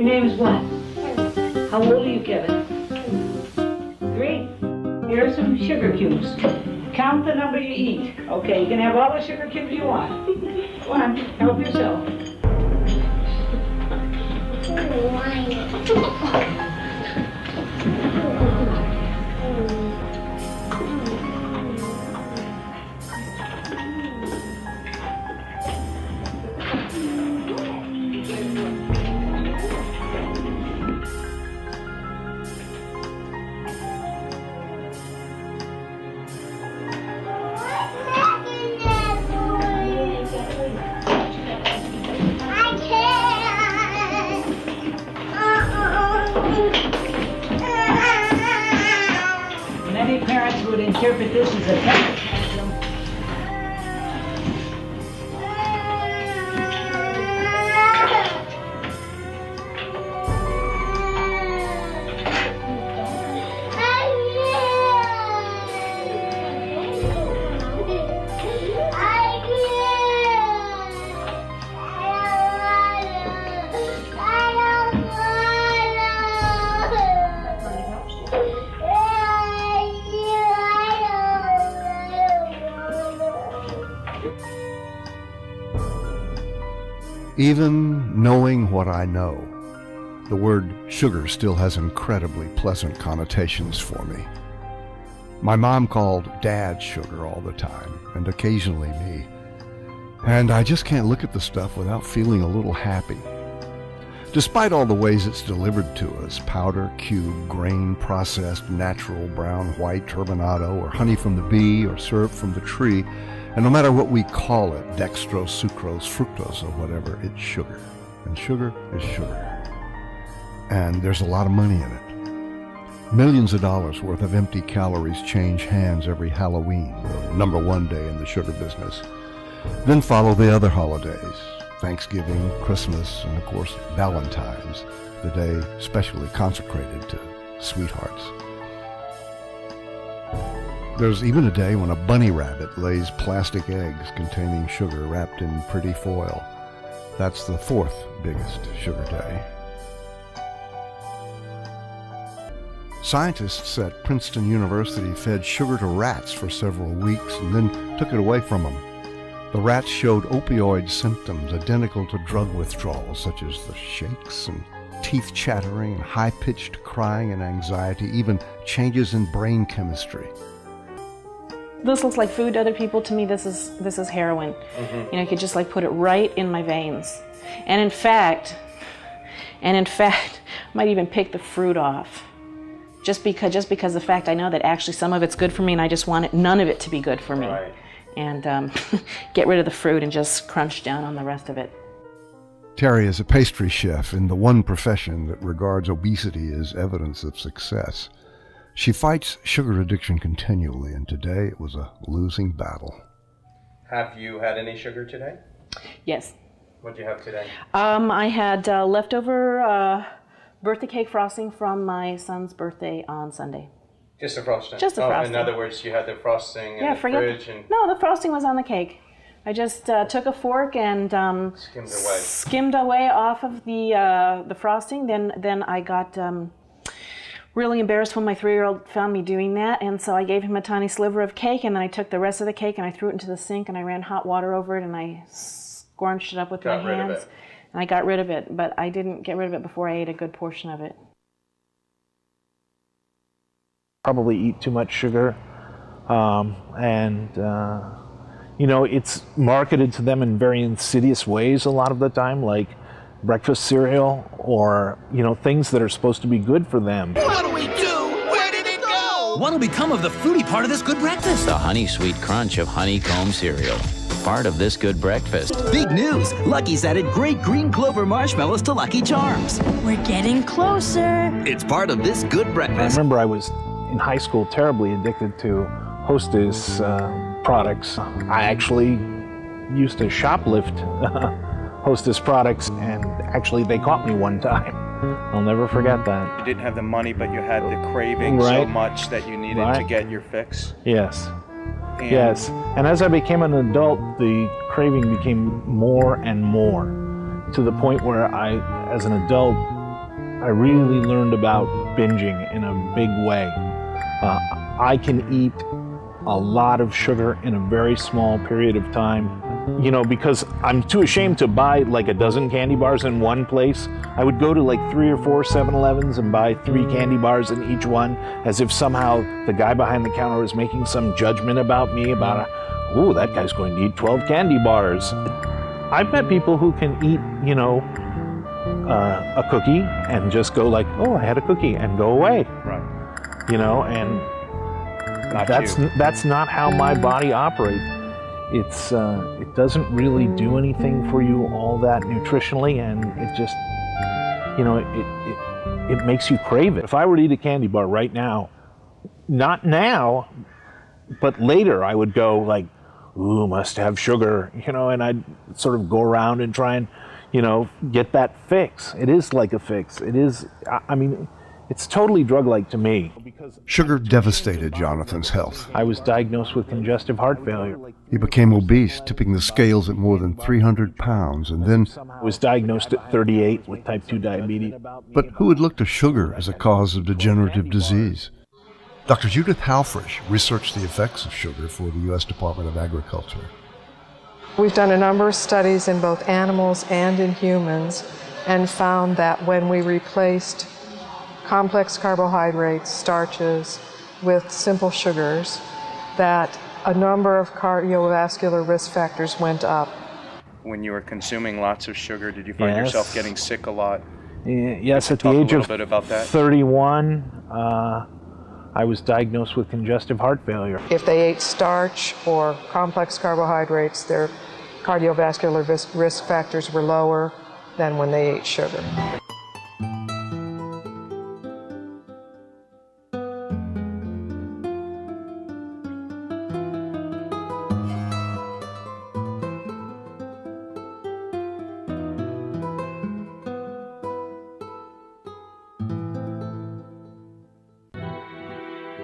Your name is what? How old are you, Kevin? 3. Here are some sugar cubes. Count the number you eat. Okay, you can have all the sugar cubes you want. Go on, help yourself. Many parents would interpret this as a temper tantrum. Even knowing what I know, the word sugar still has incredibly pleasant connotations for me. My mom called Dad sugar all the time, and occasionally me. And I just can't look at the stuff without feeling a little happy. Despite all the ways it's delivered to us, powder, cube, grain, processed, natural, brown, white, turbinado, or honey from the bee, or syrup from the tree, and no matter what we call it, dextrose, sucrose, fructose, or whatever, it's sugar. And sugar is sugar. And there's a lot of money in it. Millions of dollars worth of empty calories change hands every Halloween, the #1 day in the sugar business. Then follow the other holidays, Thanksgiving, Christmas, and of course Valentine's, the day specially consecrated to sweethearts. There's even a day when a bunny rabbit lays plastic eggs containing sugar wrapped in pretty foil. That's the 4th biggest sugar day. Scientists at Princeton University fed sugar to rats for several weeks and then took it away from them. The rats showed opioid symptoms identical to drug withdrawal, such as the shakes and teeth chattering, and high-pitched crying and anxiety, even changes in brain chemistry. This looks like food to other people. To me, this is heroin. You know, I could just like put it right in my veins. And in fact, might even pick the fruit off. Just because the fact I know that actually some of it's good for me and I just want none of it to be good for me. Right. And get rid of the fruit and just crunch down on the rest of it. Terry is a pastry chef in the one profession that regards obesity as evidence of success. She fights sugar addiction continually, and today it was a losing battle. Have you had any sugar today? Yes. What did you have today? I had leftover birthday cake frosting from my son's birthday on Sunday. Just the frosting? Just the frosting. In other words, you had the frosting in the fridge and... No, the frosting was on the cake. I just took a fork and skimmed away off of the frosting. Then I got really embarrassed when my 3-year-old found me doing that, and so I gave him a tiny sliver of cake, and then I took the rest of the cake and I threw it into the sink and I ran hot water over it and I scorched it up with my hands. And I got rid of it, but I didn't get rid of it before I ate a good portion of it. Probably eat too much sugar, you know, it's marketed to them in very insidious ways a lot of the time, like breakfast cereal or, you know, things that are supposed to be good for them. What do we do? Where did it go? What'll become of the fruity part of this good breakfast? The honey sweet crunch of honeycomb cereal. Part of this good breakfast. Big news! Lucky's added great green clover marshmallows to Lucky Charms. We're getting closer. It's part of this good breakfast. I remember I was in high school terribly addicted to Hostess products. I actually used to shoplift Hostess products, and actually they caught me one time. I'll never forget that. You didn't have the money, but you had the craving so much that you needed to get your fix. Yes. Yes. And as I became an adult, the craving became more and more, to the point where I, as an adult, I really learned about binging in a big way. I can eat a lot of sugar in a very small period of time. You know, because I'm too ashamed to buy like a dozen candy bars in one place. I would go to like 3 or 4 7-Elevens and buy 3 candy bars in each one, as if somehow the guy behind the counter was making some judgment about me, about, ooh, that guy's going to eat 12 candy bars. I've met people who can eat, you know, a cookie and just go like, oh, I had a cookie, and go away. Right. You know, and that's not how my body operates. It doesn't really do anything for you all that nutritionally, and it just, you know, it makes you crave it. If I were to eat a candy bar right now, not now, but later, I would go like, ooh, must have sugar, you know, and I'd sort of go around and try and, you know, get that fix. It is like a fix. It is, I mean, it's totally drug-like to me. Sugar devastated Jonathan's health. I was diagnosed with congestive heart failure. He became obese, tipping the scales at more than 300 pounds, and then I was diagnosed at 38 with type 2 diabetes. But who would look to sugar as a cause of degenerative disease? Dr. Judith Halfrich researched the effects of sugar for the U.S. Department of Agriculture. We've done a number of studies in both animals and in humans and found that when we replaced complex carbohydrates, starches, with simple sugars, that a number of cardiovascular risk factors went up. When you were consuming lots of sugar, did you find yourself getting sick a lot? Yes, at the age of 31, I was diagnosed with congestive heart failure. If they ate starch or complex carbohydrates, their cardiovascular risk factors were lower than when they ate sugar.